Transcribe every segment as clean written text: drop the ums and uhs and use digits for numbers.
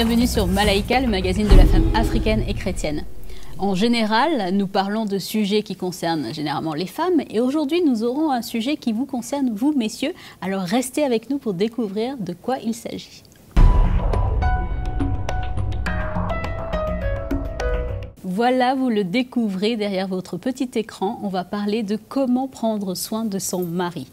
Bienvenue sur Malaika, le magazine de la femme africaine et chrétienne. En général, nous parlons de sujets qui concernent généralement les femmes et aujourd'hui, nous aurons un sujet qui vous concerne, vous, messieurs. Alors restez avec nous pour découvrir de quoi il s'agit. Voilà, vous le découvrez derrière votre petit écran. On va parler de comment prendre soin de son mari.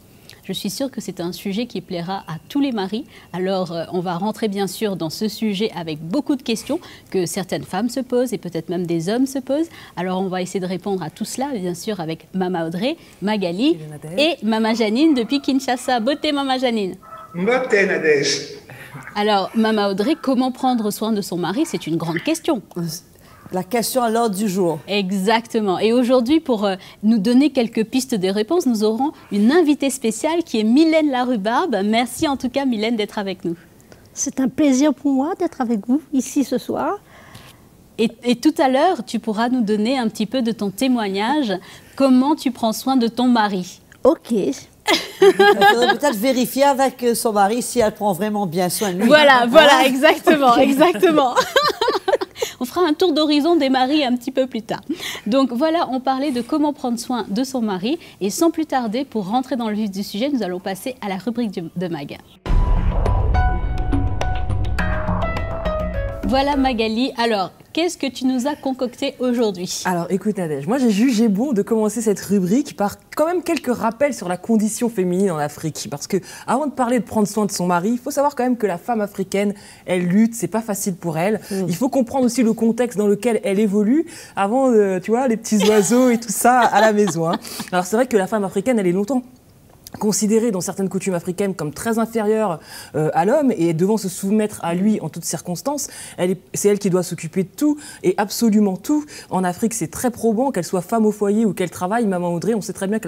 Je suis sûre que c'est un sujet qui plaira à tous les maris. Alors, on va rentrer bien sûr dans ce sujet avec beaucoup de questions que certaines femmes se posent et peut-être même des hommes se posent. Alors, on va essayer de répondre à tout cela, bien sûr, avec Mama Audrey, Magali et Mama Janine depuis Kinshasa. Beauté, Mama Janine. Beauté, Nadège. Alors, Mama Audrey, comment prendre soin de son mari? C'est une grande question. La question à l'ordre du jour. Exactement. Et aujourd'hui, pour nous donner quelques pistes de réponse, nous aurons une invitée spéciale qui est Mylène Larhubarbe. Merci en tout cas, Mylène, d'être avec nous. C'est un plaisir pour moi d'être avec vous ici ce soir. Et tout à l'heure, tu pourras nous donner un petit peu de ton témoignage. Comment tu prends soin de ton mari? Ok. Il faudrait peut-être vérifier avec son mari si elle prend vraiment bien soin de lui. Voilà, exactement, exactement. On fera un tour d'horizon des maris un petit peu plus tard. Donc voilà, on parlait de comment prendre soin de son mari. Et sans plus tarder, pour rentrer dans le vif du sujet, nous allons passer à la rubrique de Mag. Voilà Magali, alors qu'est-ce que tu nous as concocté aujourd'hui? Alors écoute Nadège, moi j'ai jugé bon de commencer cette rubrique par quand même quelques rappels sur la condition féminine en Afrique. Parce que avant de parler de prendre soin de son mari, il faut savoir quand même que la femme africaine, elle lutte, c'est pas facile pour elle. Il faut comprendre aussi le contexte dans lequel elle évolue avant, tu vois, les petits oiseaux et tout ça à la maison. Hein. Alors c'est vrai que la femme africaine, elle est longtemps considérée dans certaines coutumes africaines comme très inférieure à l'homme et devant se soumettre à lui en toutes circonstances. C'est elle qui doit s'occuper de tout et absolument tout. En Afrique, c'est très probant qu'elle soit femme au foyer ou qu'elle travaille. Maman Audrey, on sait très bien que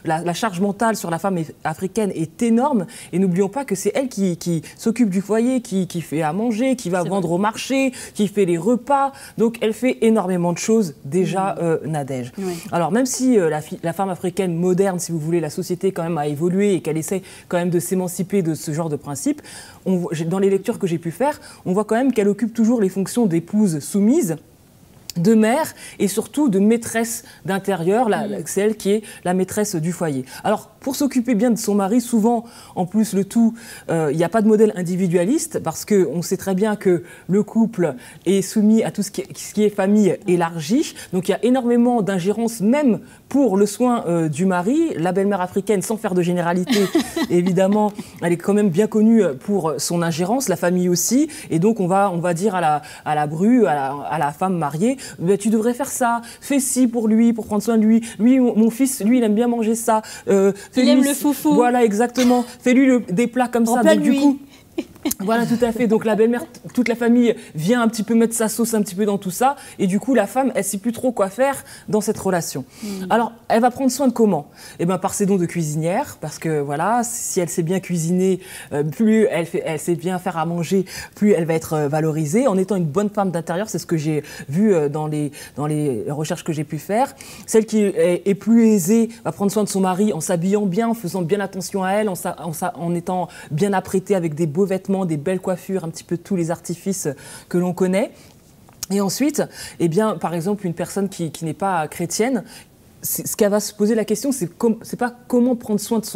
la charge mentale sur la femme africaine est énorme et n'oublions pas que c'est elle qui s'occupe du foyer, qui fait à manger, qui va vendre au marché, qui fait les repas. Donc elle fait énormément de choses déjà, Nadège. Oui. Alors même si la femme africaine moderne, si vous voulez, la société quand même a évolué et qu'elle essaie quand même de s'émanciper de ce genre de principe, dans les lectures que j'ai pu faire, on voit quand même qu'elle occupe toujours les fonctions d'épouse soumise, de mère et surtout de maîtresse d'intérieur, c'est elle qui est la maîtresse du foyer. Alors, pour s'occuper bien de son mari, souvent, en plus, le tout, il n'y a pas de modèle individualiste parce qu'on sait très bien que le couple est soumis à tout ce qui est famille élargie. Donc, il y a énormément d'ingérence, même pour le soin du mari. La belle-mère africaine, sans faire de généralité, évidemment, elle est quand même bien connue pour son ingérence, la famille aussi. Et donc, on va dire à la bru, à la femme mariée, ben, tu devrais faire ça, fais ci pour lui, pour prendre soin de lui. Lui, mon fils, lui, il aime bien manger ça. Il aime le foufou. Voilà, exactement. Fais-lui des plats comme ça. Donc, du coup, voilà, tout à fait. Donc la belle-mère, toute la famille vient un petit peu mettre sa sauce un petit peu dans tout ça. Et du coup, la femme, elle ne sait plus trop quoi faire dans cette relation. Alors, elle va prendre soin de comment? Eh bien, par ses dons de cuisinière. Parce que voilà, si elle sait bien cuisiner, plus elle sait bien faire à manger, plus elle va être valorisée. En étant une bonne femme d'intérieur, c'est ce que j'ai vu dans les recherches que j'ai pu faire. Celle qui est plus aisée va prendre soin de son mari en s'habillant bien, en faisant bien attention à elle, en étant bien apprêtée avec des beaux vêtements, des belles coiffures, un petit peu tous les artifices que l'on connaît. Et ensuite, eh bien, par exemple, une personne qui n'est pas chrétienne, ce qu'elle va se poser la question, c'est pas comment prendre soin de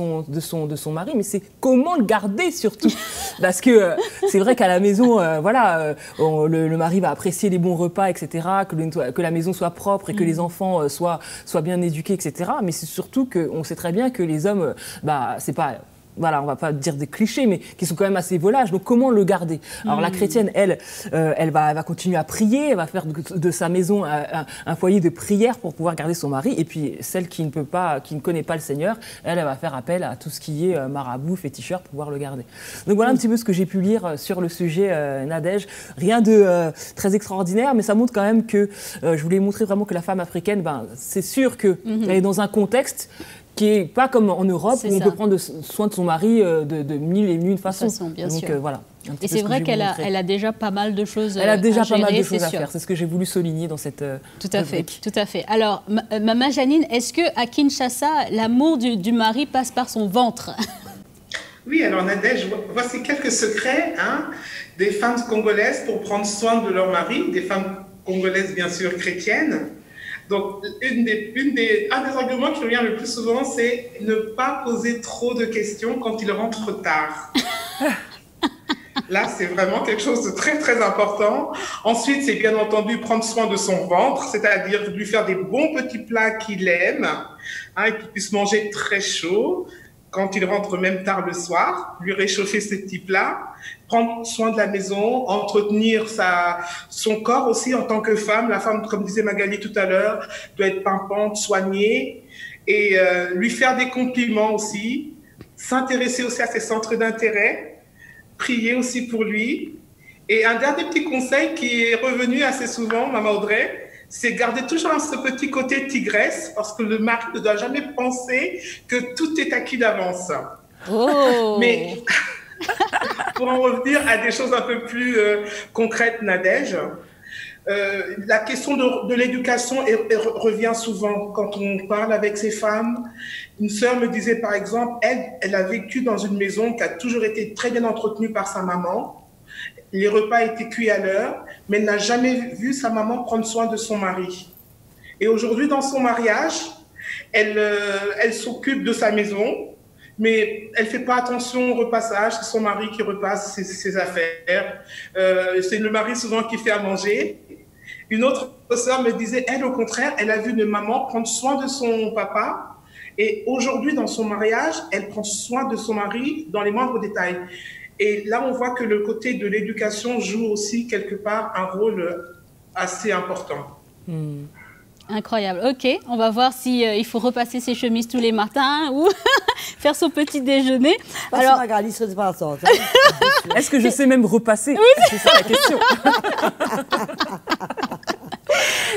son mari, mais c'est comment le garder surtout. Parce que c'est vrai qu'à la maison, le mari va apprécier les bons repas, etc., que la maison soit propre et que les enfants soient bien éduqués, etc. Mais c'est surtout qu'on sait très bien que les hommes, c'est pas... Voilà, on va pas dire des clichés, mais qui sont quand même assez volages. Donc, comment le garder? Alors, la chrétienne, elle va continuer à prier, elle va faire de sa maison un foyer de prière pour pouvoir garder son mari. Et puis, celle qui ne connaît pas le Seigneur, elle va faire appel à tout ce qui est marabout, féticheur, pour pouvoir le garder. Donc, voilà un petit peu ce que j'ai pu lire sur le sujet, Nadège. Rien de très extraordinaire, mais ça montre quand même que je voulais montrer vraiment que la femme africaine, c'est sûr qu'elle est dans un contexte qui n'est pas comme en Europe où on peut prendre soin de son mari de mille et une façons. Bien sûr. Voilà. Et c'est vrai qu'elle a déjà pas mal de choses à gérer. Elle a déjà pas mal de choses à faire. C'est ce que j'ai voulu souligner dans cette rubrique. Tout à fait. Alors, Mama Janine, est-ce qu'à Kinshasa, l'amour du mari passe par son ventre? Oui, alors Nadège, voici quelques secrets des femmes congolaises pour prendre soin de leur mari, des femmes congolaises bien sûr chrétiennes. Donc, un des arguments qui revient le plus souvent, c'est ne pas poser trop de questions quand il rentre tard. Là, c'est vraiment quelque chose de très, très important. Ensuite, c'est bien entendu prendre soin de son ventre, c'est-à-dire lui faire des bons petits plats qu'il aime, et qu'il puisse manger très chaud. Quand il rentre même tard le soir, lui réchauffer ses petits plats, prendre soin de la maison, entretenir son corps aussi en tant que femme. La femme, comme disait Magali tout à l'heure, doit être pimpante, soignée, et lui faire des compliments aussi, s'intéresser aussi à ses centres d'intérêt, prier aussi pour lui. Et un dernier petit conseil qui est revenu assez souvent, Maman Audrey, c'est garder toujours ce petit côté tigresse, parce que le mari ne doit jamais penser que tout est acquis d'avance. Oh. Mais pour en revenir à des choses un peu plus concrètes, Nadège, la question de l'éducation revient souvent quand on parle avec ces femmes. Une sœur me disait par exemple, elle a vécu dans une maison qui a toujours été très bien entretenue par sa maman. Les repas étaient cuits à l'heure, mais elle n'a jamais vu sa maman prendre soin de son mari. Et aujourd'hui, dans son mariage, elle s'occupe de sa maison, mais elle ne fait pas attention au repassage. C'est son mari qui repasse ses affaires. C'est le mari souvent qui fait à manger. Une autre sœur me disait, elle, au contraire, elle a vu une maman prendre soin de son papa. Et aujourd'hui, dans son mariage, elle prend soin de son mari dans les moindres détails. Et là, on voit que le côté de l'éducation joue aussi quelque part un rôle assez important. Incroyable. Ok, on va voir si il faut repasser ses chemises tous les matins ou faire son petit déjeuner. Alors, Magali serait partante. Est-ce que je sais même repasser? Oui, c'est ça la question.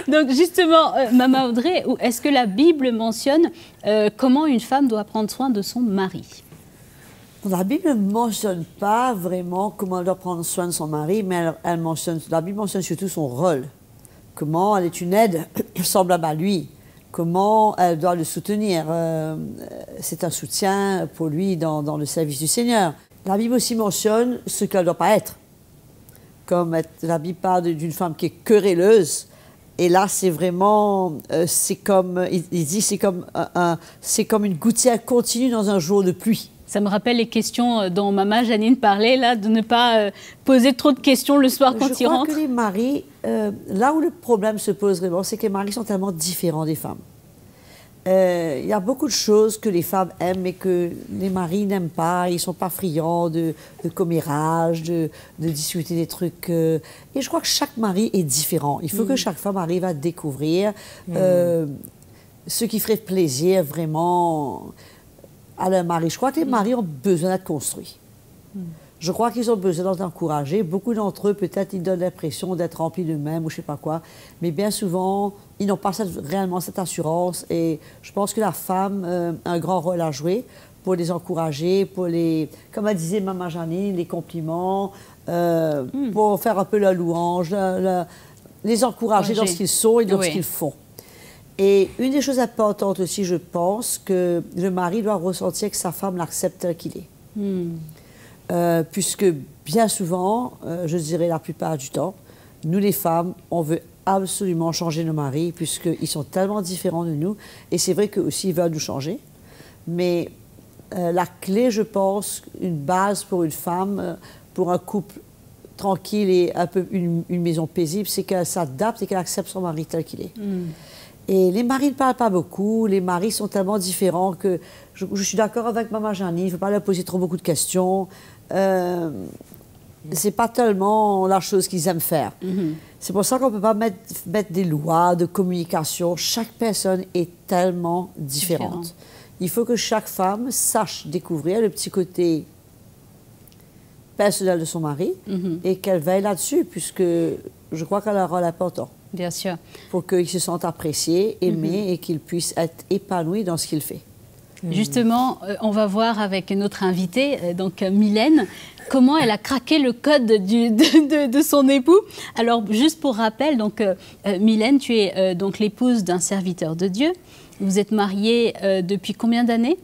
Donc justement, Maman Audrey, est-ce que la Bible mentionne comment une femme doit prendre soin de son mari? La Bible ne mentionne pas vraiment comment elle doit prendre soin de son mari, mais la Bible mentionne surtout son rôle. Comment elle est une aide semblable à lui. Comment elle doit le soutenir. C'est un soutien pour lui dans le service du Seigneur. La Bible aussi mentionne ce qu'elle ne doit pas être. Comme la Bible parle d'une femme qui est querelleuse. Et là, c'est vraiment, c'est comme, il dit, c'est comme une gouttière continue dans un jour de pluie. Ça me rappelle les questions dont Maman Janine parlait, là, de ne pas poser trop de questions le soir quand ils rentrent. Je crois que les maris, là où le problème se pose vraiment, c'est que les maris sont tellement différents des femmes. Il y a beaucoup de choses que les femmes aiment mais que les maris n'aiment pas. Ils ne sont pas friands de commérage, de discuter des trucs. Et je crois que chaque mari est différent. Il faut que chaque femme arrive à découvrir ce qui ferait plaisir vraiment à leur mari. Je crois que les maris ont besoin d'être construits. Je crois qu'ils ont besoin d'être encouragés. Beaucoup d'entre eux, peut-être, ils donnent l'impression d'être remplis d'eux-mêmes ou je ne sais pas quoi. Mais bien souvent, ils n'ont pas réellement cette assurance. Et je pense que la femme a un grand rôle à jouer pour les encourager, pour les, comme elle disait Maman Janine, les compliments, pour faire un peu la louange, les encourager dans ce qu'ils sont et dans ce qu'ils font. Et une des choses importantes aussi, je pense, que le mari doit ressentir que sa femme l'accepte tel qu'il est. Puisque bien souvent, je dirais la plupart du temps, nous les femmes, on veut absolument changer nos maris puisqu'ils sont tellement différents de nous. Et c'est vrai qu'eux aussi, ils veulent nous changer. Mais la clé, je pense, une base pour une femme, pour un couple tranquille et un peu une maison paisible, c'est qu'elle s'adapte et qu'elle accepte son mari tel qu'il est. Et les maris ne parlent pas beaucoup, les maris sont tellement différents que je suis d'accord avec Maman Janine, il ne faut pas leur poser trop beaucoup de questions. C'est pas tellement la chose qu'ils aiment faire. C'est pour ça qu'on ne peut pas mettre des lois de communication. Chaque personne est tellement différente. Il faut que chaque femme sache découvrir le petit côté personnel de son mari et qu'elle veille là-dessus, puisque je crois qu'elle a un rôle important. Bien sûr. Pour qu'il se sente apprécié, aimé et qu'il puisse être épanoui dans ce qu'il fait. Justement, on va voir avec notre invitée, donc Mylène, comment elle a craqué le code de son époux. Alors, juste pour rappel, donc, Mylène, tu es donc l'épouse d'un serviteur de Dieu. Vous êtes mariée depuis combien d'années?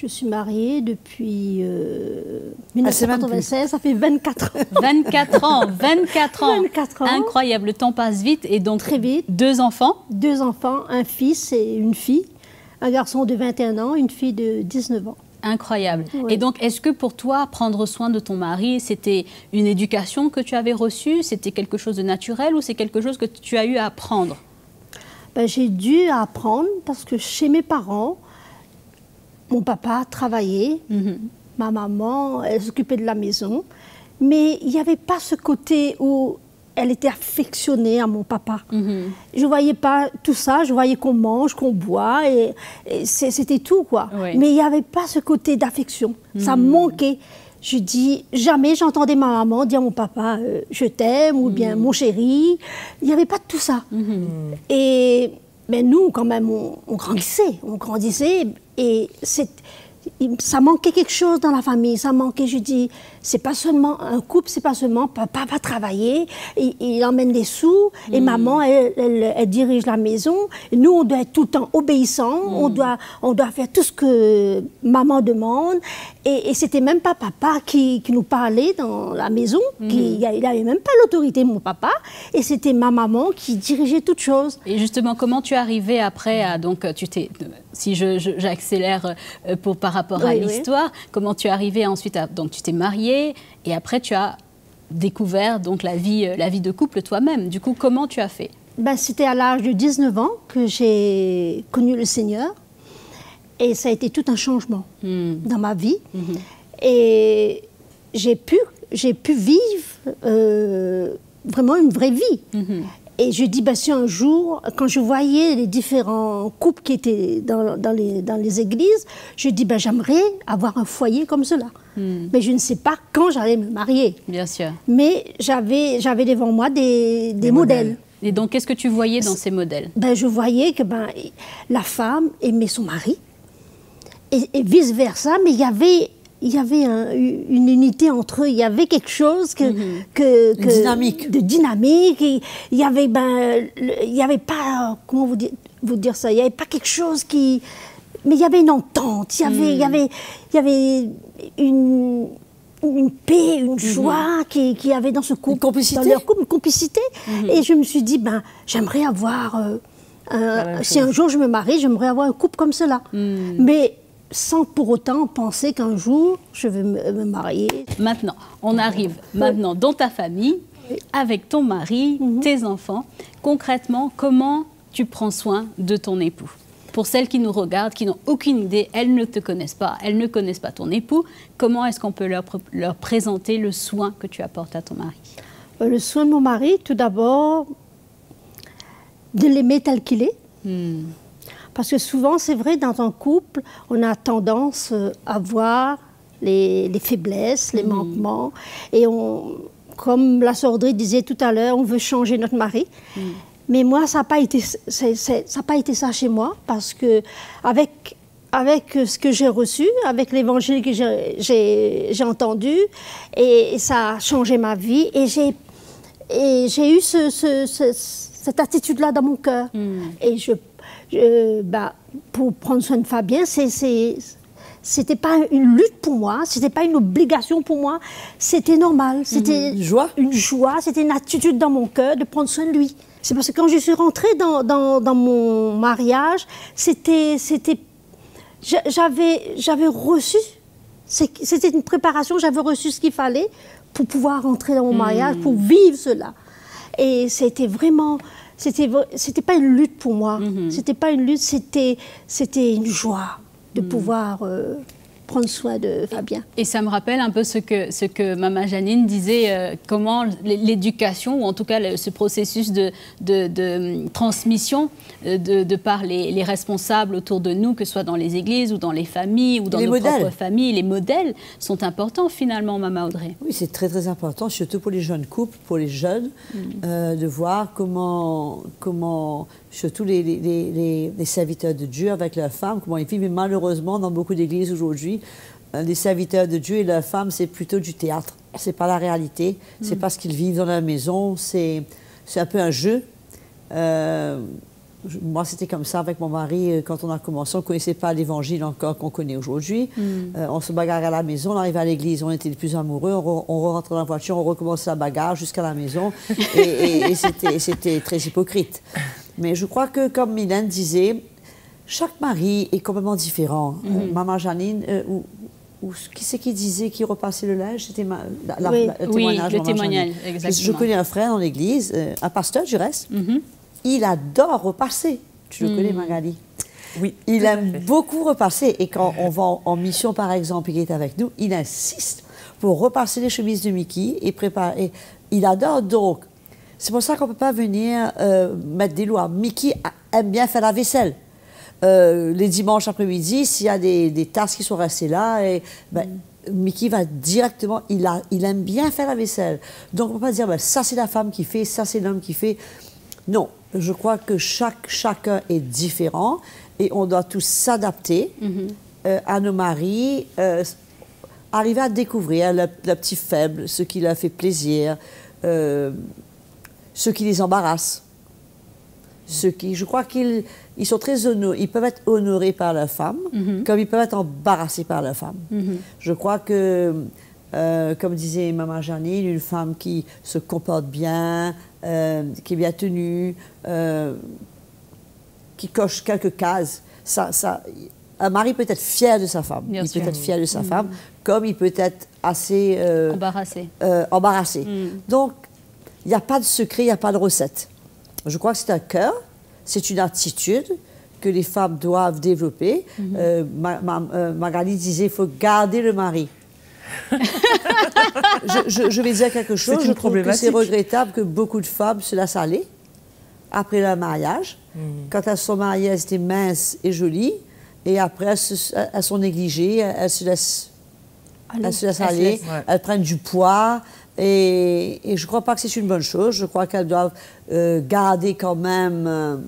Je suis mariée depuis c'est même 1996, ça fait 24 ans. 24 ans, 24 ans. 24 ans. Incroyable, le temps passe vite. Et donc, Très vite. 2 enfants? 2 enfants, un fils et une fille. Un garçon de 21 ans, une fille de 19 ans. Incroyable. Oui. Et donc, est-ce que pour toi, prendre soin de ton mari, c'était une éducation que tu avais reçue? C'était quelque chose de naturel ou c'est quelque chose que tu as eu à apprendre? Ben, j'ai dû apprendre parce que chez mes parents, mon papa travaillait, ma maman, elle s'occupait de la maison, mais il n'y avait pas ce côté où elle était affectionnée à mon papa. Je ne voyais pas tout ça, je voyais qu'on mange, qu'on boit, et c'était tout, quoi. Oui. Mais il n'y avait pas ce côté d'affection, ça me manquait. Je dis, jamais j'entendais ma maman dire à mon papa je t'aime ou bien mon chéri. Il n'y avait pas de tout ça. Et mais nous, quand même, on grandissait et ça manquait quelque chose dans la famille. Ça manquait, je dis, c'est pas seulement un couple, c'est pas seulement papa va travailler, il emmène des sous et maman, elle dirige la maison. Et nous, on doit être tout le temps obéissants, on doit faire tout ce que maman demande. Et c'était même pas papa qui nous parlait dans la maison, il n'avait même pas l'autorité, mon papa, et c'était ma maman qui dirigeait toutes choses. Et justement, comment tu es arrivée après à, donc, si j'accélère par rapport à l'histoire, comment tu es arrivée ensuite à, donc tu t'es mariée et après tu as découvert donc la vie de couple toi-même. Du coup, comment tu as fait? Ben, c'était à l'âge de 19 ans que j'ai connu le Seigneur et ça a été tout un changement dans ma vie. Et j'ai pu vivre vraiment une vraie vie. Et je dis, ben, si un jour, quand je voyais les différents couples qui étaient dans les églises, je dis, ben, j'aimerais avoir un foyer comme cela. Mais je ne sais pas quand j'allais me marier. Bien sûr. Mais j'avais devant moi des modèles. Et donc, qu'est-ce que tu voyais dans ces modèles? Ben, je voyais que la femme aimait son mari et vice-versa, mais il y avait une unité entre eux, il y avait quelque chose de dynamique. Il y avait, il y avait pas, comment vous dire ça, il n'y avait pas quelque chose qui... Mais il y avait une entente, il y avait une paix, une joie qu'il y avait dans ce couple. Une complicité. Dans leur couple, une complicité. Et je me suis dit, j'aimerais avoir... si un jour je me marie, j'aimerais avoir un couple comme cela. Mais sans pour autant penser qu'un jour, je vais me marier. Maintenant, on arrive maintenant dans ta famille, avec ton mari, tes enfants. Concrètement, comment tu prends soin de ton époux? Pour celles qui nous regardent, qui n'ont aucune idée, elles ne te connaissent pas, elles ne connaissent pas ton époux, comment est-ce qu'on peut leur présenter le soin que tu apportes à ton mari? Le soin de mon mari, tout d'abord, de l'aimer tel qu'il est. Parce que souvent, c'est vrai, dans un couple, on a tendance à voir les faiblesses, les manquements. Et comme la sœur Audrey disait tout à l'heure, on veut changer notre mari. Mais moi, ça n'a pas été ça chez moi, parce que avec ce que j'ai reçu, avec l'évangile que j'ai entendu, et ça a changé ma vie. Et j'ai eu cette attitude-là dans mon cœur. Et pour prendre soin de Fabien, c'était pas une lutte pour moi, c'était pas une obligation pour moi, c'était normal, c'était une joie, c'était une attitude dans mon cœur de prendre soin de lui. C'est parce que quand je suis rentrée dans mon mariage, j'avais reçu, c'était une préparation, j'avais reçu ce qu'il fallait pour pouvoir rentrer dans mon mariage, pour vivre cela. Et c'était vraiment... C'était pas une lutte pour moi. C'était pas une lutte, c'était une joie de pouvoir prendre soin de Fabien. Et ça me rappelle un peu ce que Maman Janine disait, comment l'éducation, ou en tout cas ce processus de transmission de par les responsables autour de nous, que ce soit dans les églises ou dans les familles ou dans nos propres familles, les modèles sont importants finalement, Maman Audrey. Oui, c'est très très important, surtout pour les jeunes couples, pour les jeunes, de voir comment surtout les serviteurs de Dieu avec leurs femmes, comment ils vivent. Mais malheureusement, dans beaucoup d'églises aujourd'hui, les serviteurs de Dieu et leurs femmes, c'est plutôt du théâtre. C'est pas la réalité, c'est pas ce qu'ils vivent dans la maison, c'est un peu un jeu. Moi, c'était comme ça avec mon mari quand on a commencé. On ne connaissait pas l'évangile encore qu'on connaît aujourd'hui. On se bagarrait à la maison, on arrivait à l'église, on était les plus amoureux, on rentrait dans la voiture, on recommençait la bagarre jusqu'à la maison. Et c'était très hypocrite. Mais je crois que, comme Mylène disait, chaque mari est complètement différent. Maman Janine, qui c'est qui disait qu'il repassait le linge? C'était le témoignage. Le témoignage, exactement. Je connais un frère dans l'église, un pasteur du reste. Il adore repasser. Tu le connais, Magali? Oui. Il aime beaucoup repasser. Et quand on va en mission, par exemple, il est avec nous, il insiste pour repasser les chemises de Mickey et préparer. Il adore. Donc, c'est pour ça qu'on ne peut pas venir mettre des lois. Mickey aime bien faire la vaisselle. Les dimanches après-midi, s'il y a des tasses qui sont restées là, Mickey va directement, il aime bien faire la vaisselle. Donc on ne peut pas dire, ça c'est la femme qui fait, ça c'est l'homme qui fait. Non, je crois que chacun est différent et on doit tous s'adapter à nos maris, arriver à découvrir le petit faible, ce qui leur fait plaisir, ce qui les embarrasse. Je crois qu'ils sont très honorés, ils peuvent être honorés par leur femme, comme ils peuvent être embarrassés par leur femme. Je crois que, comme disait Maman Janine, une femme qui se comporte bien, qui est bien tenue, qui coche quelques cases, un mari peut être fier de sa femme. Bien il sûr. peut être fier de sa femme, comme il peut être assez... embarrassé. Donc, il n'y a pas de secret, il n'y a pas de recette. Je crois que c'est un cœur, c'est une attitude que les femmes doivent développer. Magali disait, il faut garder le mari. je vais dire quelque chose. Je trouve que c'est regrettable que beaucoup de femmes se laissent aller après leur mariage. Quand elles sont mariées, elles étaient minces et jolies. Et après, elles sont négligées, elles se laissent aller, elles prennent du poids. Et je ne crois pas que c'est une bonne chose. Je crois qu'elles doivent garder quand même...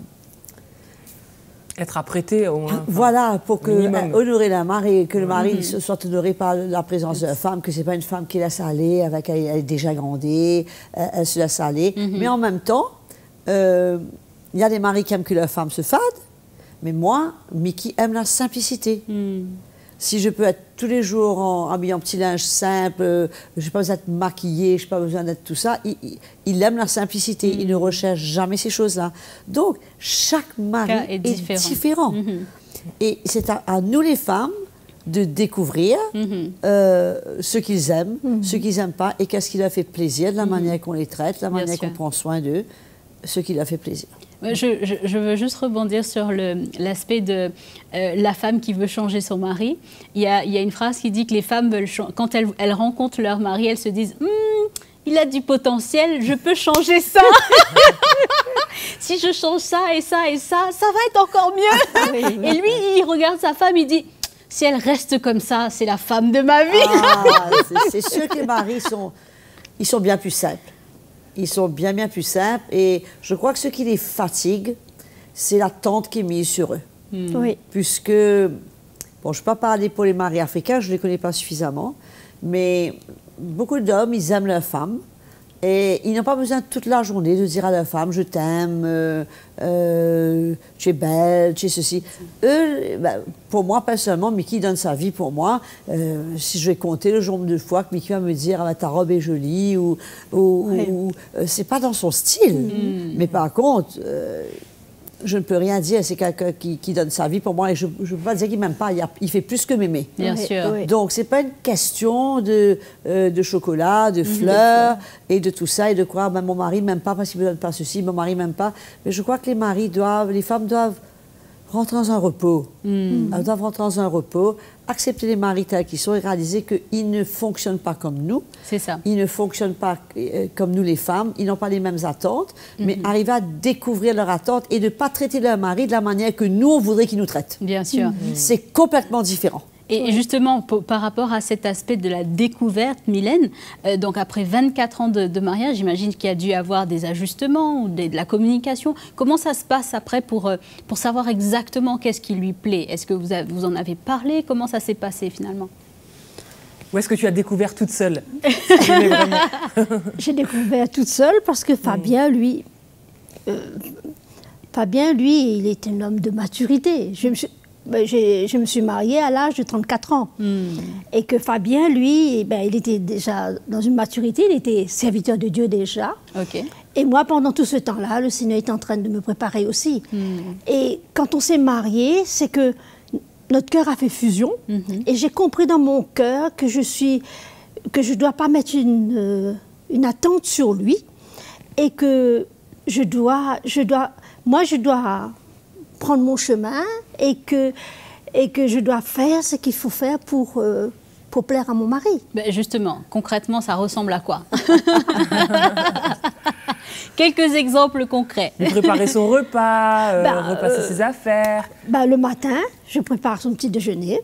être apprêtées au moins. Voilà, pour honorer la mari, que le mari soit honoré par la présence de la femme, que ce n'est pas une femme qui laisse aller, elle est déjà grandée, elle se laisse aller. Mais en même temps, il y a des maris qui aiment que leur femme se fade, mais moi, Mickey aime la simplicité. Si je peux être tous les jours habillé en petit linge simple, je n'ai pas besoin d'être maquillée, je n'ai pas besoin d'être tout ça, il aime la simplicité, il ne recherche jamais ces choses-là. Donc, chaque mari est différent. Et c'est à nous les femmes de découvrir ce qu'ils aiment, ce qu'ils n'aiment pas, et qu'est-ce qui leur fait plaisir, de la manière qu'on les traite, la manière qu'on prend soin d'eux, ce qui leur fait plaisir. Je veux juste rebondir sur l'aspect de la femme qui veut changer son mari. Il y a une phrase qui dit que les femmes veulent quand elles rencontrent leur mari, elles se disent il a du potentiel, je peux changer ça. Si je change ça et ça et ça, ça va être encore mieux. Et lui, il regarde sa femme, il dit si elle reste comme ça, c'est la femme de ma vie. C'est sûr que les maris sont bien plus simples. Ils sont bien plus simples. Et je crois que ce qui les fatigue, c'est l'attente qui est mise sur eux. Oui. Puisque, bon, je ne peux pas parler pour les maris africains, je ne les connais pas suffisamment, mais beaucoup d'hommes, ils aiment leur femme. Et ils n'ont pas besoin toute la journée de dire à leur femme « je t'aime, tu es belle, tu es ceci ». Eux, pour moi, personnellement, Mickey donne sa vie pour moi. Si je vais compter le nombre de fois que Mickey va me dire « ta robe est jolie » ou c'est pas dans son style. Mais par contre, je ne peux rien dire, c'est quelqu'un qui donne sa vie pour moi et je ne peux pas dire qu'il ne m'aime pas, il fait plus que m'aimer. Bien sûr. Oui. Donc, ce n'est pas une question de chocolat, de fleurs et de tout ça et de croire mon mari ne m'aime pas parce qu'il ne me donne pas ceci, mon mari ne m'aime pas. Mais je crois que les femmes doivent rentrer dans un repos. Elles doivent rentrer dans un repos, accepter les maris tels qu'ils sont et réaliser qu'ils ne fonctionnent pas comme nous. C'est ça. Ils ne fonctionnent pas comme nous les femmes, ils n'ont pas les mêmes attentes, mais arriver à découvrir leurs attentes et de ne pas traiter leur mari de la manière que nous, on voudrait qu'ils nous traitent. Bien sûr. C'est complètement différent. Et justement, par rapport à cet aspect de la découverte, Mylène, donc après 24 ans de mariage, j'imagine qu'il y a dû avoir des ajustements ou de la communication. Comment ça se passe après pour savoir exactement qu'est-ce qui lui plaît? Est-ce que vous en avez parlé? Comment ça s'est passé finalement? Ou est-ce que tu as découvert toute seule? J'ai découvert toute seule parce que Fabien, lui, Fabien, lui, il est un homme de maturité. Je me suis mariée à l'âge de 34 ans. Et que Fabien, lui, il était déjà dans une maturité, il était serviteur de Dieu déjà. Ok. Et moi, pendant tout ce temps-là, le Seigneur était en train de me préparer aussi. Et quand on s'est mariés, c'est que notre cœur a fait fusion. Et j'ai compris dans mon cœur que je ne dois pas mettre une attente sur lui. Et que je dois prendre mon chemin et que je dois faire ce qu'il faut faire pour plaire à mon mari. Ben justement, concrètement, ça ressemble à quoi? Quelques exemples concrets. Vous préparez son repas, repasser ses affaires. Le matin, je prépare son petit déjeuner.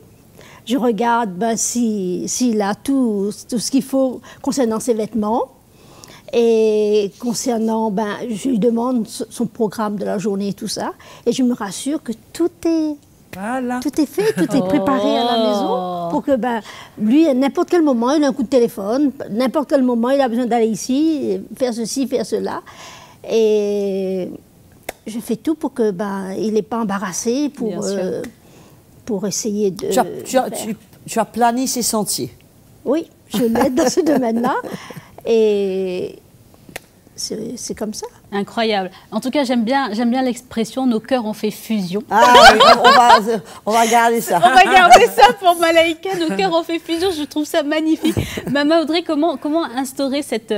Je regarde s'il a tout ce qu'il faut concernant ses vêtements. Et concernant, je lui demande son programme de la journée et tout ça. Et je me rassure que tout est fait, tout est préparé à la maison pour que lui, à n'importe quel moment, il a un coup de téléphone, n'importe quel moment, il a besoin d'aller ici, faire ceci, faire cela. Et je fais tout pour que il n'est pas embarrassé pour essayer de... Tu as plané ses sentiers. Oui, je l'aide dans ce domaine-là. Et c'est comme ça. Incroyable. En tout cas, j'aime bien l'expression « nos cœurs ont fait fusion ». Ah oui, on va garder ça. On va garder ça pour Malaïka, « nos cœurs ont fait fusion ». Je trouve ça magnifique. Maman Audrey, comment instaurer cette...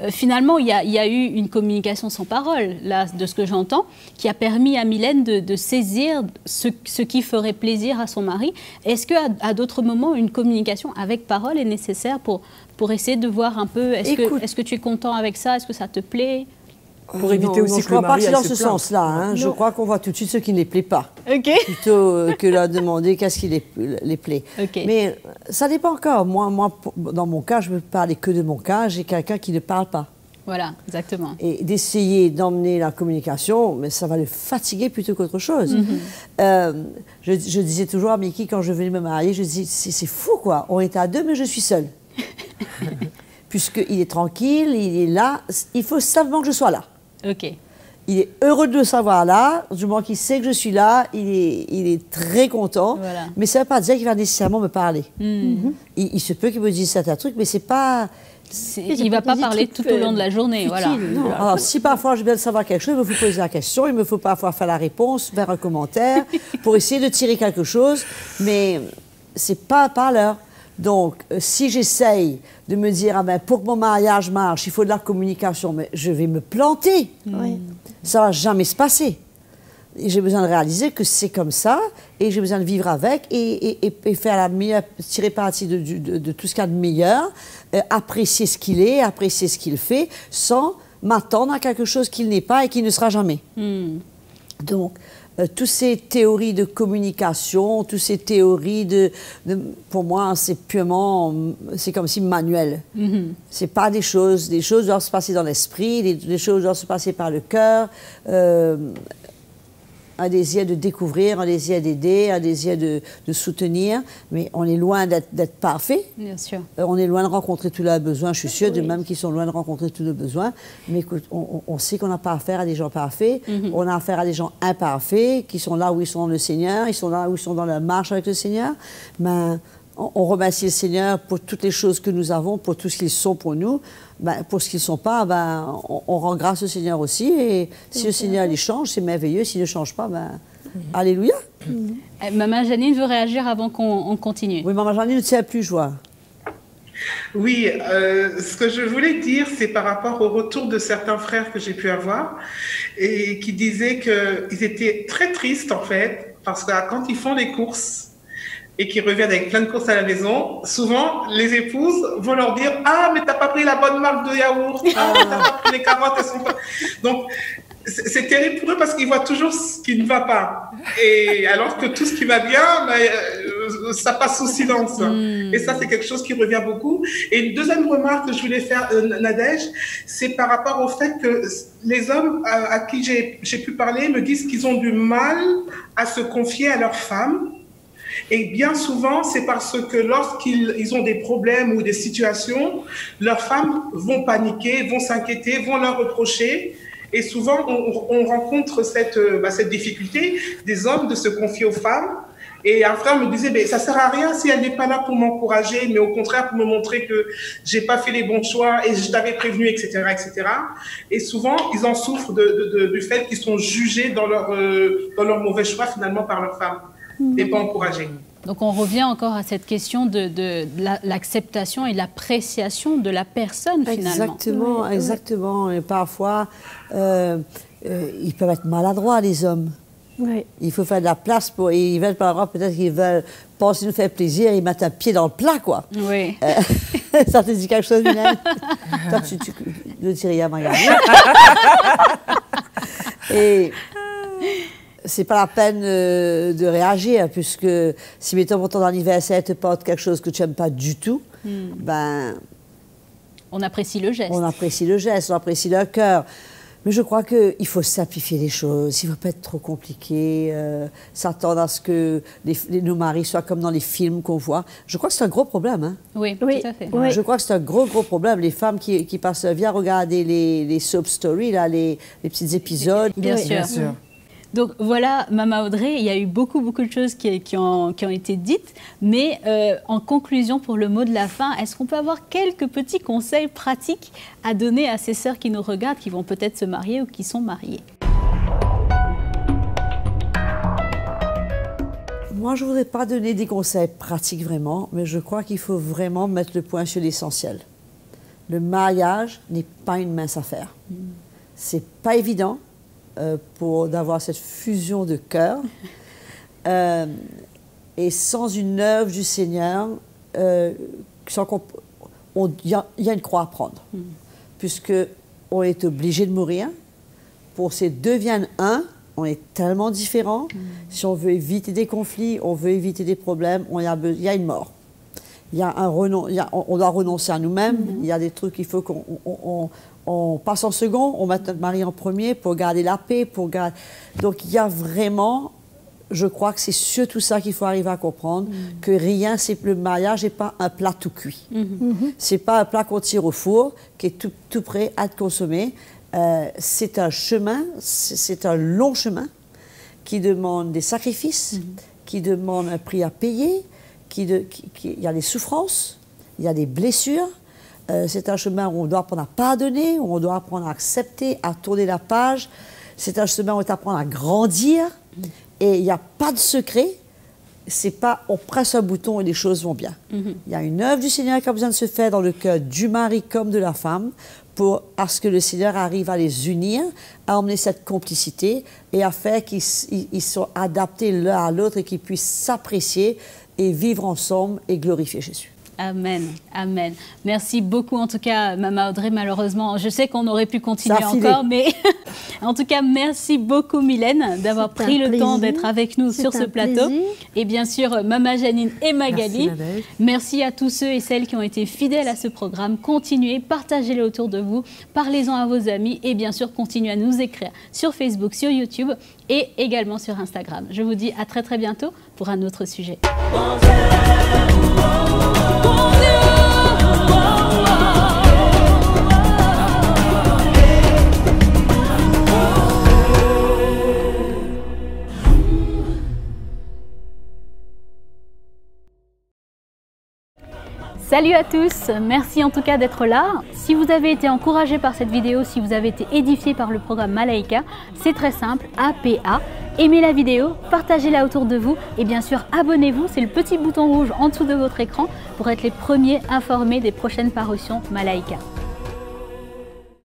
finalement, il y a eu une communication sans parole, là, de ce que j'entends, qui a permis à Mylène de saisir ce qui ferait plaisir à son mari. Est-ce qu'à d'autres moments, une communication avec parole est nécessaire pour essayer de voir un peu, est-ce que tu es content avec ça, est-ce que ça te plaît? Pour éviter aussi je ne crois pas que c'est dans ce sens-là. Je crois qu'on voit tout de suite ce qui ne les plaît pas. Plutôt que de demander qu'est-ce qui les plaît. Mais ça dépend encore. Moi, dans mon cas, je ne veux parler que de mon cas. J'ai quelqu'un qui ne parle pas. Voilà, exactement. Et d'essayer d'emmener la communication, mais ça va le fatiguer plutôt qu'autre chose. Je disais toujours à Mickey, quand je venais me marier, je disais, c'est fou quoi. On était à deux, mais je suis seule. Puisqu'il est tranquille, il est là. Il faut simplement que je sois là. Ok. Il est heureux de me savoir là, du moment qu'il sait que je suis là, il est très content. Voilà. Mais ça ne veut pas dire qu'il va nécessairement me parler. Il se peut qu'il me dise certains trucs, mais c'est pas... Il ne va pas parler tout au long de la journée. Voilà. Non. Alors, si parfois je viens de savoir quelque chose, il me faut poser la question, il me faut parfois faire la réponse, faire un commentaire, pour essayer de tirer quelque chose, mais ce n'est pas un parleur. Donc, si j'essaye de me dire, pour que mon mariage marche, il faut de la communication, mais je vais me planter. Ça ne va jamais se passer. J'ai besoin de réaliser que c'est comme ça, et j'ai besoin de vivre avec, et faire la meilleure, tirer parti de tout ce qu'il y a de meilleur, apprécier ce qu'il est, apprécier ce qu'il fait, sans m'attendre à quelque chose qu'il n'est pas et qui ne sera jamais. Donc, toutes ces théories de communication, toutes ces théories pour moi, c'est purement, c'est comme si manuel. C'est pas des choses doivent se passer dans l'esprit, des choses doivent se passer par le cœur, un désir de découvrir, un désir d'aider, un désir de soutenir, mais on est loin d'être parfait. Bien sûr. On est loin de rencontrer tous leurs besoins, je suis sûre, de même qu'ils sont loin de rencontrer tous nos besoins, mais écoute, on sait qu'on n'a pas affaire à des gens parfaits, on a affaire à des gens imparfaits, qui sont là où ils sont dans le Seigneur, ils sont là où ils sont dans la marche avec le Seigneur, mais on remercie le Seigneur pour toutes les choses que nous avons, pour tout ce qu'ils sont pour nous. Pour ce qu'ils ne sont pas, on rend grâce au Seigneur aussi. Et si le Seigneur les change, c'est merveilleux. S'il ne change pas, alléluia. Maman Janine veut réagir avant qu'on continue. Oui, Maman Janine ne tient plus, je vois. Oui, ce que je voulais dire, c'est par rapport au retour de certains frères que j'ai pu avoir et qui disaient qu'ils étaient très tristes, en fait, parce que quand ils font les courses, et qui reviennent avec plein de courses à la maison, souvent, les épouses vont leur dire « Ah, mais t'as pas pris la bonne marque de yaourt. Ah, t'as pas pris les carottes, elles sont pas... » Donc, c'est terrible pour eux parce qu'ils voient toujours ce qui ne va pas. Et alors que tout ce qui va bien, ça passe sous silence. Et ça, c'est quelque chose qui revient beaucoup. Et une deuxième remarque que je voulais faire, Nadège, c'est par rapport au fait que les hommes à qui j'ai pu parler me disent qu'ils ont du mal à se confier à leurs femmes. Et bien souvent, c'est parce que lorsqu'ils ont des problèmes ou des situations, leurs femmes vont paniquer, vont s'inquiéter, vont leur reprocher. Et souvent, on rencontre cette difficulté des hommes de se confier aux femmes. Et un frère me disait, mais ça sert à rien si elle n'est pas là pour m'encourager, mais au contraire pour me montrer que j'ai pas fait les bons choix et je t'avais prévenu, etc., etc. Et souvent, ils en souffrent du fait qu'ils sont jugés dans leur mauvais choix finalement par leur femme et pas encouragés. Donc on revient encore à cette question de l'acceptation et l'appréciation de la personne finalement. Exactement, exactement. Et parfois, ils peuvent être maladroits, les hommes. Oui. Il faut faire de la place pour... Ils veulent par exemple, peut-être qu'ils veulent penser nous faire plaisir, ils mettent un pied dans le plat, quoi. Oui. Ça te dit quelque chose, Mylène? Toi, tu ne dis rien, Margaret. Et c'est pas la peine de réagir, puisque si, mettons, pour ton anniversaire, te porte quelque chose que tu n'aimes pas du tout, ben... On apprécie le geste. On apprécie le geste, on apprécie leur cœur. Mais je crois qu'il faut simplifier les choses, il ne faut pas être trop compliqué, s'attendre à ce que nos maris soient comme dans les films qu'on voit. Je crois que c'est un gros problème. Hein? Oui, oui, tout à fait. Oui. Je crois que c'est un gros problème. Les femmes qui passent, viens regarder les soap stories, là, les petits épisodes. Bien Oui. sûr. Bien sûr. Donc voilà, Mama Audrey, il y a eu beaucoup de choses qui ont été dites, mais en conclusion, pour le mot de la fin, est-ce qu'on peut avoir quelques petits conseils pratiques à donner à ces sœurs qui nous regardent, qui vont peut-être se marier ou qui sont mariées? Moi, je ne voudrais pas donner des conseils pratiques vraiment, mais je crois qu'il faut vraiment mettre le point sur l'essentiel. Le mariage n'est pas une mince affaire. C'est pas évident. D'avoir cette fusion de cœur. Et sans une œuvre du Seigneur, il y a une croix à prendre. Puisqu'on est obligé de mourir. Pour ces deux viennent un, on est tellement différents. Si on veut éviter des conflits, on veut éviter des problèmes, il y a une mort. On doit renoncer à nous-mêmes. Il y a des trucs qu'il faut qu'on passe en second, on met notre mari en premier pour garder la paix. Donc il y a vraiment, je crois que c'est surtout ça qu'il faut arriver à comprendre, que le mariage n'est pas un plat tout cuit. C'est pas un plat qu'on tire au four, qui est tout prêt à être consommé. C'est un chemin, c'est un long chemin qui demande des sacrifices, qui demande un prix à payer. Il y a des souffrances, il y a des blessures. C'est un chemin où on doit apprendre à pardonner, où on doit apprendre à accepter, à tourner la page. C'est un chemin où on doit apprendre à grandir. Et il n'y a pas de secret. C'est pas on presse un bouton et les choses vont bien. Il y a une œuvre du Seigneur qui a besoin de se faire dans le cœur du mari comme de la femme à ce que le Seigneur arrive à les unir, à emmener cette complicité et à faire qu'ils soient adaptés l'un à l'autre et qu'ils puissent s'apprécier et vivre ensemble et glorifier Jésus. Amen, amen. Merci beaucoup en tout cas, Mama Audrey. Malheureusement, je sais qu'on aurait pu continuer encore, mais en tout cas, merci beaucoup Mylène d'avoir pris le temps d'être avec nous sur ce plateau. Et bien sûr, Mama Janine et Magali. Merci à tous ceux et celles qui ont été fidèles à ce programme. Continuez, partagez-le autour de vous, parlez-en à vos amis et bien sûr, continuez à nous écrire sur Facebook, sur YouTube et également sur Instagram. Je vous dis à très très bientôt pour un autre sujet. Salut à tous, merci en tout cas d'être là. Si vous avez été encouragé par cette vidéo, si vous avez été édifié par le programme Malaika, c'est très simple, APA. Aimez la vidéo, partagez-la autour de vous et bien sûr abonnez-vous, c'est le petit bouton rouge en dessous de votre écran pour être les premiers informés des prochaines parutions Malaika.